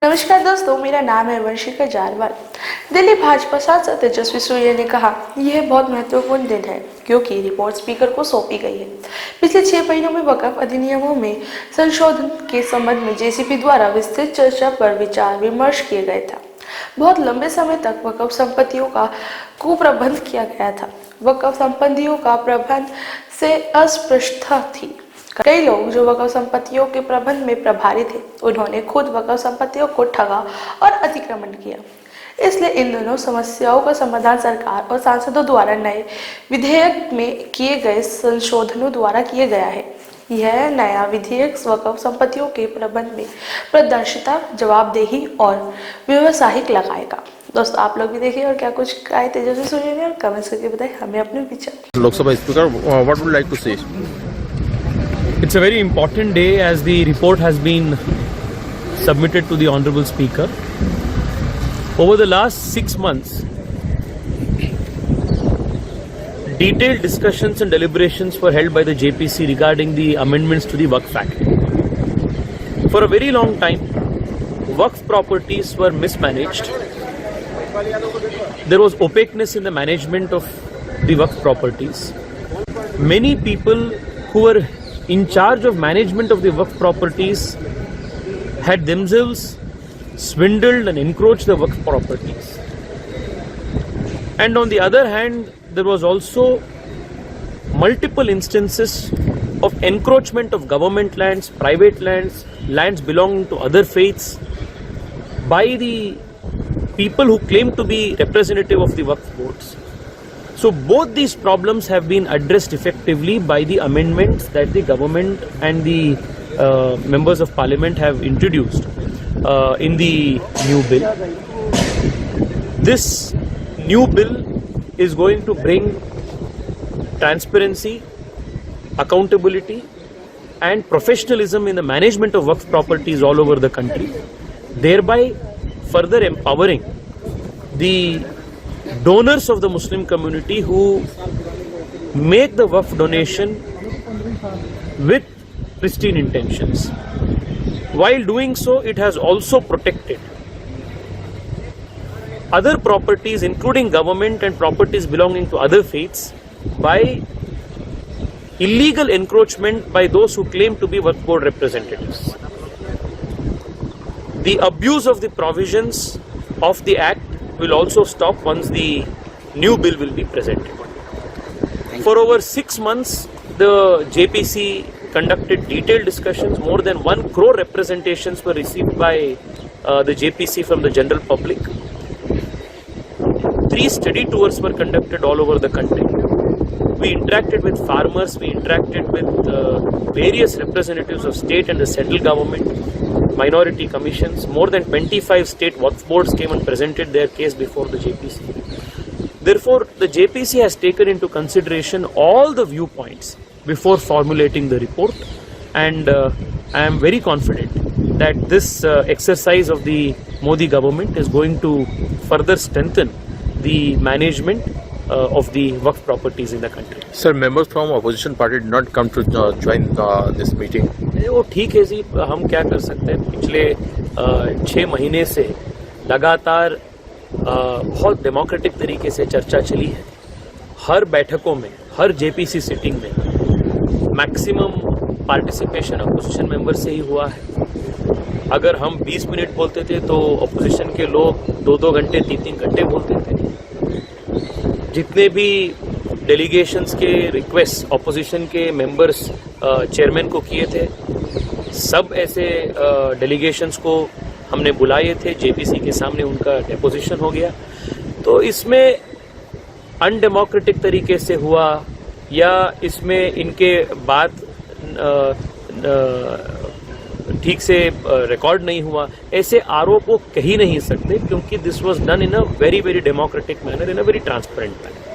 नमस्कार दोस्तों, मेरा नाम है वंशिका जारवाल। दिल्ली भाजपा सांसद तेजस्वी सूर्य ने कहा, यह बहुत महत्वपूर्ण दिन है क्योंकि रिपोर्ट स्पीकर को सौंपी गई है। पिछले 6 महीनों में वक्फ अधिनियमों में संशोधन के संबंध में जेसीपी द्वारा विस्तृत चर्चा पर विचार विमर्श किया गया था। बहुत लंबे समय तक वक्फ संपत्तियों का कुप्रबंध किया गया था। वक्फ संपत्तियों का प्रबंध से अस्पष्टता थी। कई लोग जो वक्फ संपत्तियों के प्रबंध में प्रभारी थे, उन्होंने खुद वक्फ संपत्तियों को ठगा और अतिक्रमण किया। इसलिए इन दोनों समस्याओं का समाधान सरकार और सांसदों द्वारा नए विधेयक में किए गए संशोधनों द्वारा किया गया है। यह नया विधेयक वक्फ संपत्तियों के प्रबंध में पारदर्शिता, जवाबदेही और व्यावसायिक लगाएगा। दोस्तों, आप लोग भी देखिए और क्या कुछ कहा तेजस्वी सूर्य ने, और कमेंट्स करके बताएं हमें अपने विचार। Lok Sabha speaker, what would you like to say? It's a very important day as the report has been submitted to the Honorable Speaker. Over the last 6 months, detailed discussions and deliberations were held by the JPC regarding the amendments to the Waqf Act. For a very long time, Waqf properties were mismanaged. There was opaqueness in the management of the Waqf properties. Many people who were in charge of management of the Waqf properties had themselves swindled and encroached the Waqf properties. And on the other hand, there was also multiple instances of encroachment of government lands, private lands, lands belonging to other faiths by the people who claim to be representative of the Waqf boards. So both these problems have been addressed effectively by the amendments that the government and the members of parliament have introduced in the new bill. This new bill is going to bring transparency, accountability and professionalism in the management of Waqf properties all over the country, thereby further empowering the donors of the Muslim community who make the Waqf donation with pristine intentions. While doing so, it has also protected other properties, including government and properties belonging to other faiths, by illegal encroachment by those who claim to be Waqf board representatives. The abuse of the provisions of the Act will also stop once the new bill will be presented. For over 6 months, the JPC conducted detailed discussions. More than 1 crore representations were received by the JPC from the general public. 3 study tours were conducted all over the country. We interacted with farmers, we interacted with various representatives of state and the central government, minority commissions. More than 25 state Waqf boards came and presented their case before the JPC. Therefore, the JPC has taken into consideration all the viewpoints before formulating the report, and I am very confident that this exercise of the Modi government is going to further strengthen the management of the Waqf properties in the country. Sir, members from opposition party did not come to join this meeting. वो ठीक है जी, हम क्या कर सकते हैं। पिछले 6 महीने से लगातार बहुत डेमोक्रेटिक तरीके से चर्चा चली है। हर बैठकों में, हर जेपीसी सिटिंग में मैक्सिमम पार्टिसिपेशन अपोजिशन मेंबर से ही हुआ है। अगर हम 20 मिनट बोलते थे तो अपोजिशन के लोग 2-2 घंटे, 3-3 घंटे बोलते थे। जितने भी डेलीगेशंस के रिक्वेस्ट अपोजिशन के मेंबर्स चेयरमैन को किए थे, सब ऐसे डेलीगेशंस को हमने बुलाए थे। जेपीसी के सामने उनका डेपोजिशन हो गया। तो इसमें अनडेमोक्रेटिक तरीके से हुआ या इसमें इनके बात ठीक से रिकॉर्ड नहीं हुआ, ऐसे आरोप वो कह ही नहीं सकते, क्योंकि this was done in a very democratic manner, in a very transparent manner.